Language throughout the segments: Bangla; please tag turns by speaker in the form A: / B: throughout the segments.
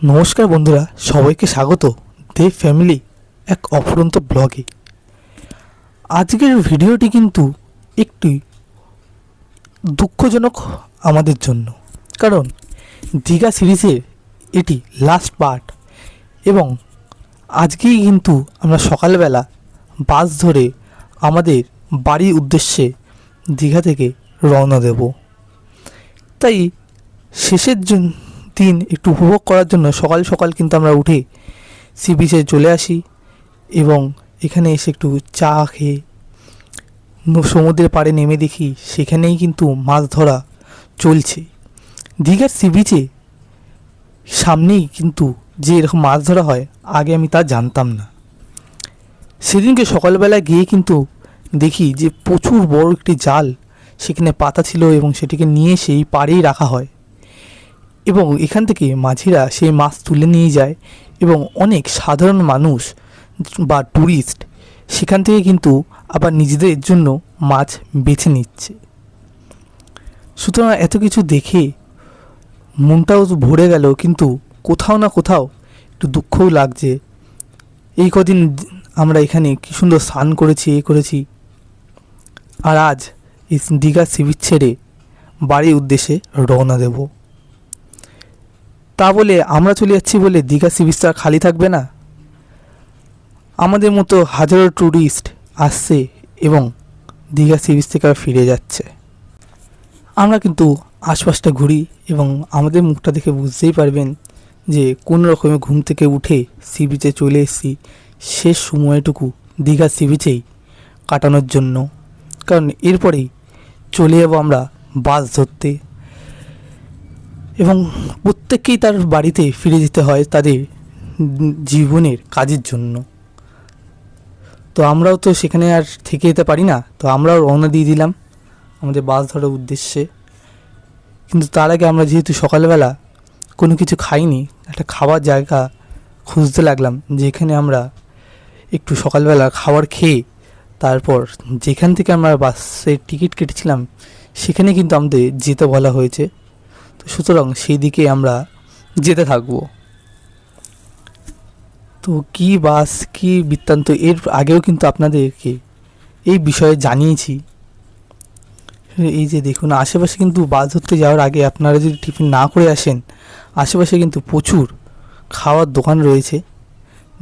A: নমস্কার বন্ধুরা, সবাইকে স্বাগত দেব ফ্যামিলি এক অফুরন্ত ব্লগে। আজকের ভিডিওটি কিন্তু একটি দুঃখজনক আমাদের জন্য, কারণ দীঘা সিরিজের এটি লাস্ট পার্ট এবং আজকেই কিন্তু আমরা সকালবেলা বাস ধরে আমাদের বাড়ির উদ্দেশ্যে দীঘা থেকে রওনা দেব। তাই শেষের দিন একটু উপভোগ করার জন্য সকাল সকাল কিন্তু আমরা উঠে সি বিচে চলে আসি এবং এখানে এসে একটু চা খেয়ে সমুদ্রের পাড়ে নেমে দেখি সেখানেই কিন্তু মাছ ধরা চলছে। দীঘার সি বিচে সামনেই কিন্তু যে এরকম মাছ ধরা হয়, আগে আমি তা জানতাম না। সেদিনকে সকালবেলা গিয়ে কিন্তু দেখি যে প্রচুর বড় একটি জাল সেখানে পাতা ছিল এবং সেটিকে নিয়ে সেই পাড়েই রাখা হয় এবং এখান থেকে মাঝিরা সেই মাছ তুলে নিয়ে যায় এবং অনেক সাধারণ মানুষ বা ট্যুরিস্ট সেখান থেকে কিন্তু আবার নিজেদের জন্য মাছ বেছে নিচ্ছে। সুতরাং এত কিছু দেখে মনটাও ভরে গেল, কিন্তু কোথাও না কোথাও একটু দুঃখও লাগছে। এই কদিন আমরা এখানে কী সুন্দর স্নান করেছি, করেছি, আর আজ এই দীঘা সি বিচ ছেড়ে বাড়ির উদ্দেশ্যে রওনা দেব। তা বলে আমরা চলে যাচ্ছি বলে দীঘা সি বিচটা খালি থাকবে না। আমাদের মতো হাজারো ট্যুরিস্ট আসছে এবং দীঘা সি বিচ থেকে ফিরে যাচ্ছে। আমরা কিন্তু আশপাশটা ঘুরি এবং আমাদের মুখটা দেখে বুঝতেই পারবেন যে কোন রকমে ঘুম থেকে উঠে সি বিচে চলে এসেছি শেষ সময়টুকু দীঘা সি বিচেই কাটানোর জন্য, কারণ এরপরেই চলে যাব আমরা বাস ধরতে এবং প্রত্যেককেই তার বাড়িতে ফিরে যেতে হয় তাদের জীবনের কাজের জন্য। তো আমরাও তো সেখানে আর থেকে যেতে পারি না, তো আমরাও রওনা দিয়ে দিলাম আমাদের বাস ধরার উদ্দেশ্যে। কিন্তু তার আগে আমরা যেহেতু সকালবেলা কোনো কিছু খাইনি, একটা খাবার জায়গা খুঁজতে লাগলাম যেখানে আমরা একটু সকালবেলা খাবার খেয়ে তারপর যেখান থেকে আমরা বাসের টিকিট কেটেছিলাম সেখানে কিন্তু আমাদের যেতে বলা হয়েছে। তো সুতরাং সেই দিকে আমরা যেতে থাকবো। তো কী বাস কী বৃত্তান্ত এর আগেও কিন্তু আপনাদেরকে এই বিষয়ে জানিয়েছি। এই যে দেখুন, আশেপাশে কিন্তু বাস ধরতে যাওয়ার আগে আপনারা যদি টিফিন না করে আসেন, আশেপাশে কিন্তু প্রচুর খাওয়ার দোকান রয়েছে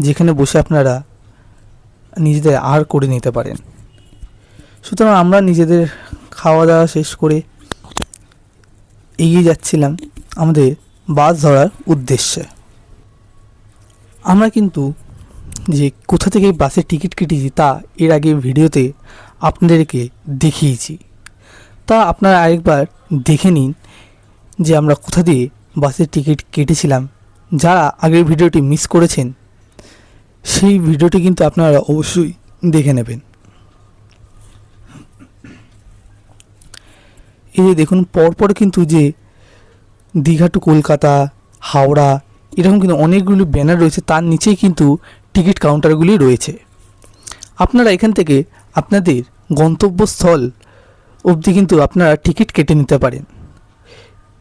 A: যেখানে বসে আপনারা নিজেদের আহার করে নিতে পারেন। সুতরাং আমরা নিজেদের খাওয়া দাওয়া শেষ করে এগিয়ে যাচ্ছিলাম আমাদের বাস ধরার উদ্দেশ্যে। আমরা কিন্তু যে কোথা থেকে বাসের টিকিট কেটেছি তা এর আগে ভিডিওতে আপনাদেরকে দেখিয়েছি, তা আপনারা আরেকবার দেখে নিন যে আমরা কোথা দিয়ে বাসের টিকিট কেটেছিলাম। যারা আগের ভিডিওটি মিস করেছেন সেই ভিডিওটি কিন্তু আপনারা অবশ্যই দেখে নেবেন। এই যে দেখুন, পরপর কিন্তু যে দীঘা টু কলকাতা, হাওড়া এরকম কিন্তু অনেকগুলি ব্যানার রয়েছে, তার নিচেই কিন্তু টিকিট কাউন্টারগুলি রয়েছে। আপনারা এখান থেকে আপনাদের গন্তব্যস্থল অবধি কিন্তু আপনারা টিকিট কেটে নিতে পারেন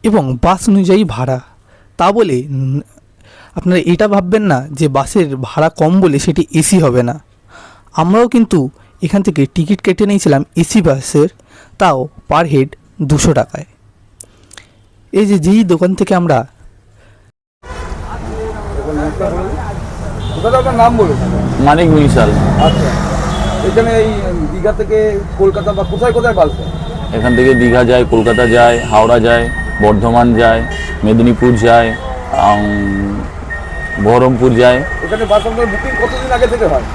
A: এবং বাস অনুযায়ী ভাড়া। তা বলে আপনারা এটা ভাববেন না যে বাসের ভাড়া কম বলে সেটি এসি হবে না। আমরাও কিন্তু এখান থেকে টিকিট কেটে নিয়েছিলাম এসি বাসের, তাও পার হেড 200 টাকায়। এই যে যেই দোকান থেকে আমরা
B: নাম বলুন।
C: মানিক মিশাল।
B: আচ্ছা, এখানে এই দীঘা থেকে কলকাতা বা কোথায় কোথায় বাস যায়?
C: এখান থেকে দীঘা যায়, কলকাতা যায়, হাওড়া যায়, বর্ধমান যায়, মেদিনীপুর যায়, বহরমপুর যায়।
B: এখানে বাস আপনার বুকিং কতদিন আগে থেকে হয়?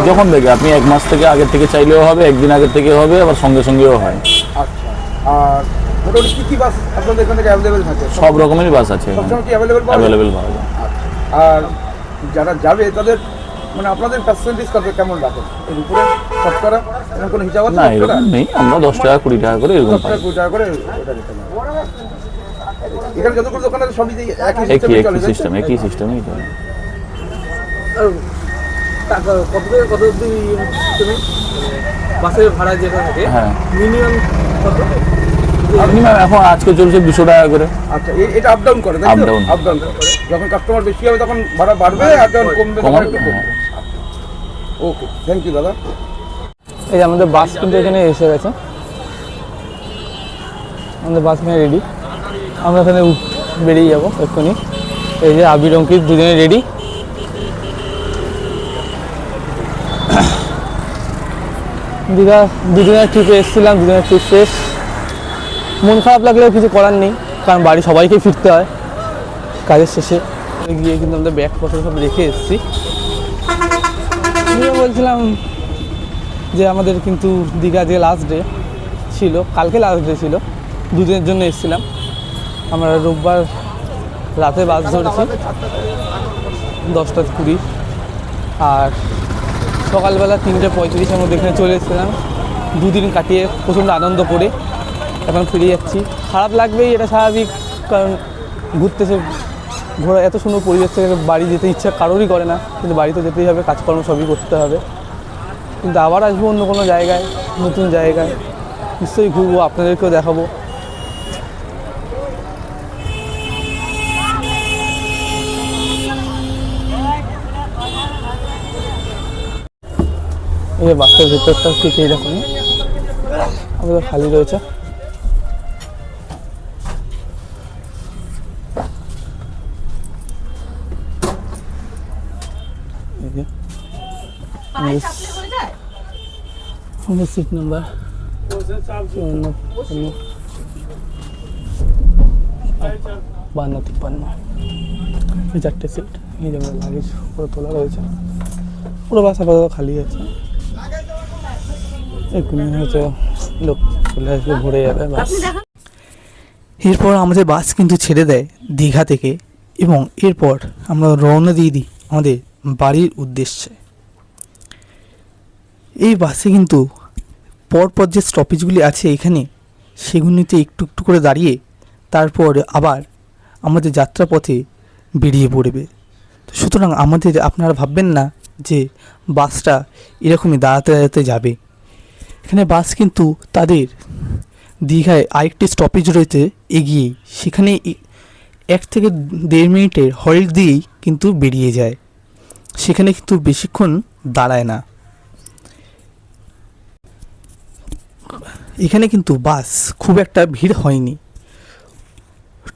C: যখন থেকে আপনি 1 মাস থেকে আগের থেকে চাইলেও হবে, একদিন আগের থেকে হবে, আবার সঙ্গে সঙ্গেও হয়।
B: আচ্ছা, আর মোটামুটি কী কী বাস আপনাদের এখান থেকে অ্যাভেলেবেল থাকে?
C: সব রকমেরই বাস আছে,
B: সবসময় কি অ্যাভেলেবেল
C: পাওয়া যায়।
B: আর যারা যাবে তাদের মানে আপনাদের পার্সেন্টেজ কত কেমন রাখেন এর উপরে শতকরা? এরকম কোনো হিসাব আছে?
C: না, এরকম নেই, আমরা 10 টাকা 20 টাকা করে এরকম
B: 10 টাকা 20 টাকা করে এটা দিতে হবে। এখানে যতগুলো দোকান আছে সবই একই সিস্টেমে
C: একই সিস্টেমেই চলে।
A: টাকা কত থেকে কত অবধি তুমি বাসের ভাড়া যেটা থাকে?
C: হ্যাঁ,
A: মিনিমাম কত?
C: মিনিমাম এখন আজকে চলছে 200 টাকা করে।
B: আচ্ছা, এটা আপ ডাউন করে?
C: Up down.
B: করে যখন কাস্টমার বেশি হবে তখন ভাড়া বাড়বে, আর যখন কমবে তখন
C: কমার
B: একটু কমবে। ওকে, থ্যাংক ইউ দাদা।
D: এই যে আমাদের বাস কিন্তু এখানে এসে গেছে, আমাদের বাস এখানে রেডি। আমরা এখানে বেরিয়ে যাবো এক্ষুনি। এই যে আবির অঙ্কিত দুজনে রেডি। দীঘা দুজনের ট্রিপে এসেছিলাম, দুজনের ট্রিপ শেষ। মন খারাপ লাগলেও কিছু করার নেই, কারণ বাড়ি সবাইকে ফিরতে হয় কাজের শেষে। গিয়ে কিন্তু আমাদের ব্যাগপত্র সব রেখে এসেছি। গিয়ে বলছিলাম যে আমাদের কিন্তু দীঘা যে লাস্ট ডে ছিল, কালকে লাস্ট ডে ছিল, দুদিনের জন্য এসেছিলাম। আমরা রোববার রাতে বাস ধরেছি 10:20, আর সকালবেলা 3:35-এর মধ্যে এখানে চলে এসেছিলাম। দুদিন কাটিয়ে প্রচণ্ড আনন্দ করে এখন ফিরে যাচ্ছি। খারাপ লাগবেই, এটা স্বাভাবিক, কারণ ঘুরতেছে, ঘোরা এত সুন্দর পরিবেশ থেকে বাড়ি যেতে ইচ্ছা কারোরই করে না, কিন্তু বাড়িতে যেতেই হবে, কাজকর্ম সবই করতে হবে। কিন্তু আবার আসবো অন্য কোনো জায়গায়, নতুন জায়গায় নিশ্চয়ই ঘুরবো, আপনাদেরকেও দেখাবো। এই যে বাসের ভেতরটা ঠিক এইরকম, আমাদের খালি রয়েছে। আমাদের সিট নাম্বার 52-53, এই 4টে সিট। এই যে আমাদের লাগেজ পুরো তোলা রয়েছে, পুরো বাস আপাতত খালি আছে। এক্ষুনি হয়তো লোক চলে আসবে, ভরে যাবে বাস।
A: এরপর আমাদের বাস কিন্তু ছেড়ে দেয় দীঘা থেকে, এবং এরপর আমরা রওনা দিয়ে দিই আমাদের বাড়ির উদ্দেশ্যে। এই বাসে কিন্তু পরপর যে স্টপেজগুলি আছে এখানে, সেগুলিতে একটু একটু করে দাঁড়িয়ে তারপর আবার আমাদের যাত্রাপথে বেরিয়ে পড়বে। তো সুতরাং আপনারা ভাববেন না যে বাসটা এরকমই দাঁড়াতে দাঁড়াতে যাবে। এখানে বাস কিন্তু তাদের দীঘায় আরেকটি স্টপেজ রয়েছে এগিয়েই, সেখানে 1 থেকে 1.5 মিনিটের হল্ট দিয়েই কিন্তু বেরিয়ে যায়, সেখানে কিন্তু বেশিক্ষণ দাঁড়ায় না। এখানে কিন্তু বাস খুব একটা ভিড় হয়নি,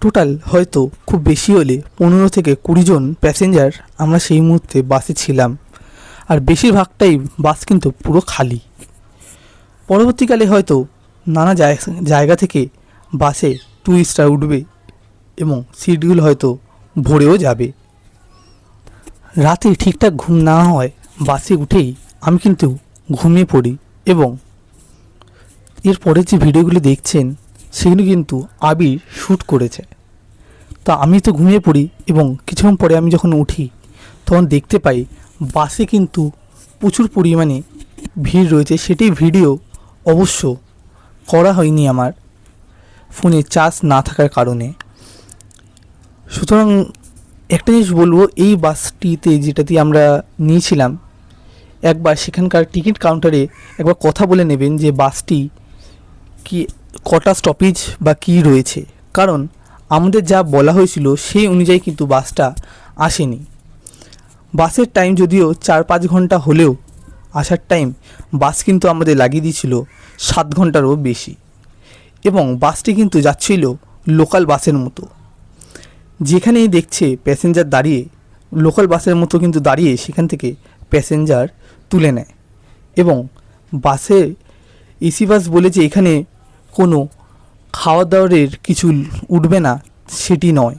A: টোটাল হয়তো খুব বেশি হলে 15 থেকে 20 জন প্যাসেঞ্জার আমরা সেই মুহূর্তে বাসে ছিলাম, আর বেশিরভাগটাই বাস কিন্তু পুরো খালি। পরবর্তীকালে হয়তো নানা জায়গা থেকে বাসে টুরিস্টরা উঠবে এবং সিটগুলো হয়তো ভরেও যাবে। রাতে ঠিকঠাক ঘুম না হয় বাসে উঠেই আমি কিন্তু ঘুমিয়ে পড়ি, এবং এরপরে যে ভিডিওগুলো দেখছেন সেগুলো কিন্তু আবির শ্যুট করেছে। তা আমি তো ঘুমিয়ে পড়ি, এবং কিছুক্ষণ পরে আমি যখন উঠি তখন দেখতে পাই বাসে কিন্তু প্রচুর পরিমাণে ভিড় রয়েছে। সেটি ভিডিও অবশ্য করা হয়নি আমার ফোনে চার্জ না থাকার কারণে। সুতরাং একটা জিনিস বলবো, এই বাসটিতে যেটাতে আমরা নিয়েছিলাম, একবার সেখানকার টিকিট কাউন্টারে একবার কথা বলে নেবেন যে বাসটি কি কটা স্টপেজ বা কী রয়েছে, কারণ আমাদের যা বলা হয়েছিল সেই অনুযায়ী কিন্তু বাসটা আসেনি। বাসের টাইম যদিও 4-5 ঘন্টা হলেও আসার টাইম বাস কিন্তু আমাদের লাগিয়ে দিয়েছিল 7 ঘন্টারও বেশি, এবং বাসটি কিন্তু যাচ্ছিল লোকাল বাসের মতো, যেখানেই দেখছে প্যাসেঞ্জার দাঁড়িয়ে লোকাল বাসের মতো কিন্তু দাঁড়িয়ে সেখান থেকে প্যাসেঞ্জার তুলে নেয়। এবং বাসে এসি বাস বলে যে এখানে কোনো খাওয়া দাওয়ারের কিছু উঠবে না সেটি নয়,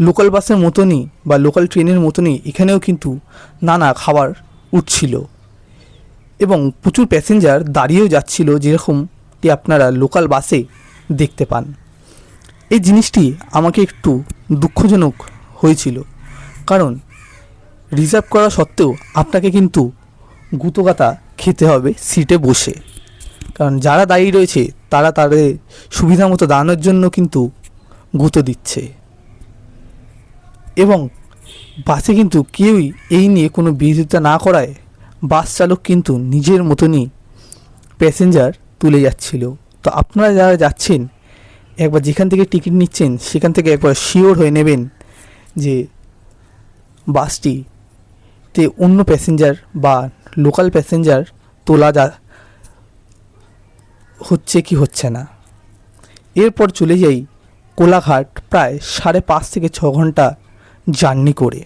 A: লোকাল বাসের মতনই বা লোকাল ট্রেনের মতনই এখানেও কিন্তু নানা খাবার উঠছিল, এবং প্রচুর প্যাসেঞ্জার দাঁড়িয়েও যাচ্ছিল, যেরকমটি আপনারা লোকাল বাসে দেখতে পান। এই জিনিসটি আমাকে একটু দুঃখজনক হয়েছিল, কারণ রিজার্ভ করা সত্ত্বেও আপনাকে কিন্তু গুঁতোগাতা খেতে হবে সিটে বসে, কারণ যারা দাঁড়িয়ে রয়েছে তারা তাদের সুবিধা মতো দাঁড়ানোর জন্য কিন্তু গুঁতো দিচ্ছে। এবং বাসে কিন্তু কেউই এই নিয়ে কোনো বিরোধিতা না করায় বাস চালক কিন্তু নিজের মতনই প্যাসেঞ্জার তুলে যাচ্ছিল। তো আপনারা যারা যাচ্ছেন, একবার যেখান থেকে টিকিট নিচ্ছেন সেখান থেকে একবার শিওর হয়ে নেবেন যে বাসটিতে অন্য প্যাসেঞ্জার বা লোকাল প্যাসেঞ্জার তোলা হচ্ছে কি হচ্ছে না। এরপর চলে যাই কোলাঘাট, প্রায় 5.5 থেকে 6 ঘন্টা জার্নি করে।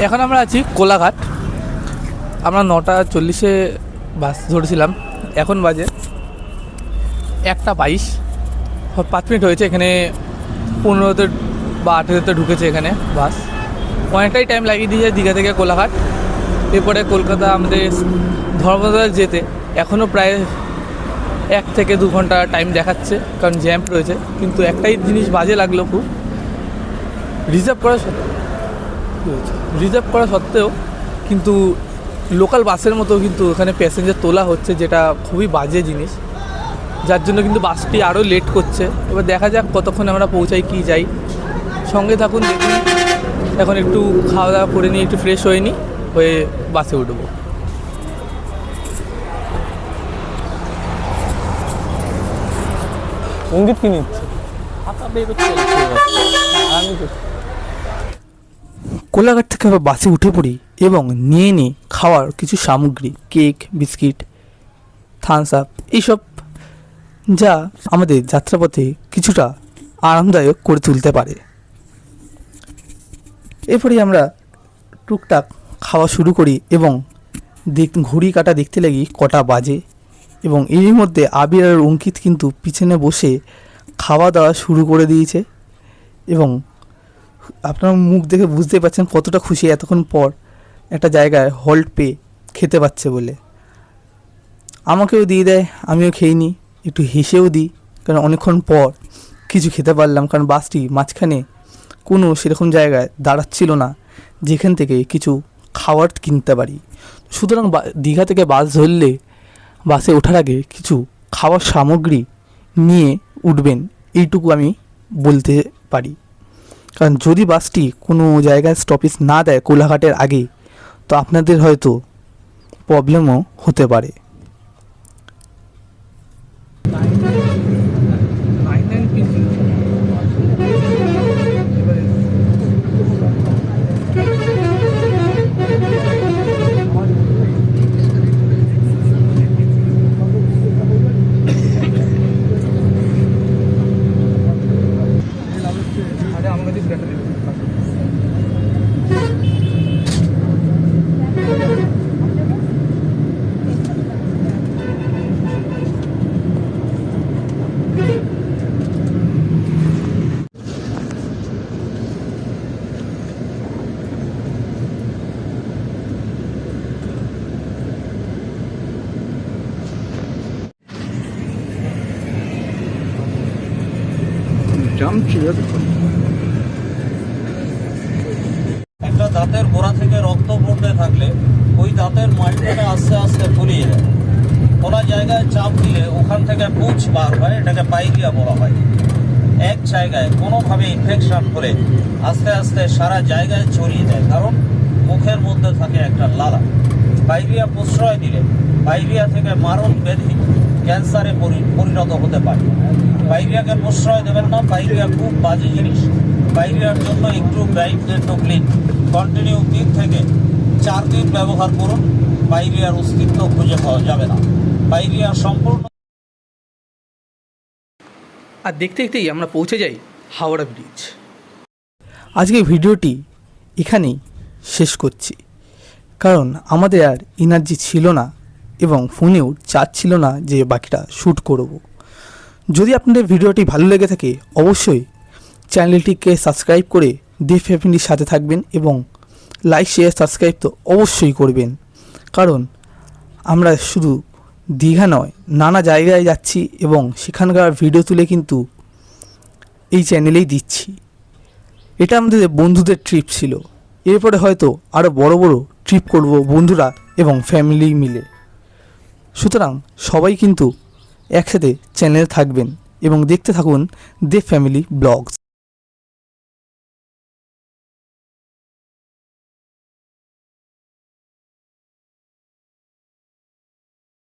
D: এখন আমরা আছি কোলাঘাট। আমরা 9:40 বাস ধরেছিলাম, এখন বাজে 1:22, 5 মিনিট হয়েছে। এখানে 15তে বা 18তে ঢুকেছে এখানে বাস। অনেকটাই টাইম লাগিয়ে দিয়েছে দীঘা থেকে কোলাঘাট। এরপরে কলকাতা আমাদের ধর্মতলা যেতে এখনও প্রায় 1 থেকে 2 ঘন্টা টাইম দেখাচ্ছে, কারণ জ্যাম্প রয়েছে। কিন্তু একটাই জিনিস বাজে লাগলো খুব, রিজার্ভ করা সত্ত্বেও কিন্তু লোকাল বাসের মতো কিন্তু ওখানে প্যাসেঞ্জার তোলা হচ্ছে, যেটা খুবই বাজে জিনিস, যার জন্য কিন্তু বাসটি আরও লেট করছে। এবার দেখা যাক কতক্ষণ আমরা পৌঁছাই কি যাই। সঙ্গে থাকুন, দেখুন। এখন একটু খাওয়া দাওয়া করে নিয়ে একটু ফ্রেশ হয়ে নিই, হয়ে বাসে উঠবো। সঙ্গীত কি নিচ্ছে?
A: কোলাঘাট থেকে আবার বাসে উঠে পড়ি এবং নিয়ে নিই খাওয়ার কিছু সামগ্রী, কেক, বিস্কিট, থামস আপ, এইসব, যা আমাদের যাত্রাপথে কিছুটা আরামদায়ক করে তুলতে পারে। এরপরে আমরা টুকটাক খাওয়া শুরু করি এবং ঘড়ি কাটা দেখতে লাগি কটা বাজে। এবং এর মধ্যে আবির আর অঙ্কিত কিন্তু পিছনে বসে খাওয়া দাওয়া শুরু করে দিয়েছে এবং আপনার মুখ দেখে বুঝতে পারছেন কতটা খুশি এতক্ষণ পর একটা জায়গায় হল্ট পেয়ে খেতে পাচ্ছে বলে। আমাকেও দিয়ে দেয়, আমিও খেয়ে নিই, একটু হেসেও দিই, কারণ অনেকক্ষণ পর কিছু খেতে পারলাম। কারণ বাসটি মাঝখানে কোনো সেরকম জায়গায় দাঁড়াচ্ছিল না যেখান থেকে কিছু খাবার কিনতে পারি। সুতরাং দীঘা থেকে বাস ধরলে বাসে ওঠার আগে কিছু খাওয়ার সামগ্রী নিয়ে উঠবেন, এইটুকু আমি বলতে পারি। কারণ যদি বাসটি কোনো জায়গায় স্টপেজ না দেয় কোলাঘাটের আগে, তো আপনাদের হয়তো প্রবলেমও হতে পারে।
E: একটা দাঁতের গোড়া থেকে রক্ত পড়তে থাকলে ওই দাঁতের মাটিটা আস্তে আস্তে ফুলিয়ে যায়, খোলা জায়গায় চাপ দিলে ওখান থেকে পুঁজ বার হয়, এটাকে পাইরিয়া বলা হয়। এক জায়গায় কোনোভাবে ইনফেকশন হলে আস্তে আস্তে সারা জায়গায় ছড়িয়ে দেয়, কারণ মুখের মধ্যে থাকে একটা লালা। পাইরিয়া প্রশ্রয় দিলে পাইরিয়া থেকে মারণ ব্যাধি ক্যান্সারে পরিণত হতে পারে। পাইরিয়াকে প্রশ্রয় দেবেন না, পাইরিয়া খুব বাজে জিনিস। পাইরিয়ার জন্য একটু ব্রাইটনেটোক্লিন কন্টিনিউ 3 থেকে 4 দিন ব্যবহার করুন, পাইরিয়ার অস্তিত্ব খুঁজে পাওয়া যাবে না। পাইরিয়া সম্পূর্ণ।
D: আর দেখতে দেখতেই আমরা পৌঁছে যাই হাওড়া ব্রিজ।
A: আজকে ভিডিওটি এখানেই শেষ করছি, কারণ আমাদের আর এনার্জি ছিল না এবং ফোনেও চার্জ ছিল না যে বাকিটা শ্যুট করব। যদি আপনাদের ভিডিওটি ভালো লেগে থাকে অবশ্যই চ্যানেলটিকে সাবস্ক্রাইব করে দেব ফ্যামিলির সাথে থাকবেন এবং লাইক, শেয়ার, সাবস্ক্রাইব তো অবশ্যই করবেন। কারণ আমরা শুধু দীঘা নয়, নানা জায়গায় যাচ্ছি এবং সেখানকার ভিডিও তুলে কিন্তু এই চ্যানেলেই দিচ্ছি। এটা আমাদের বন্ধুদের ট্রিপ ছিল, এরপরে হয়তো আরও বড় বড় ট্রিপ করব বন্ধুরা এবং ফ্যামিলি মিলে। সুতরাং সবাই কিন্তু একসাথে চ্যানেলে থাকবেন এবং দেখতে থাকুন দেব ফ্যামিলি ব্লগস।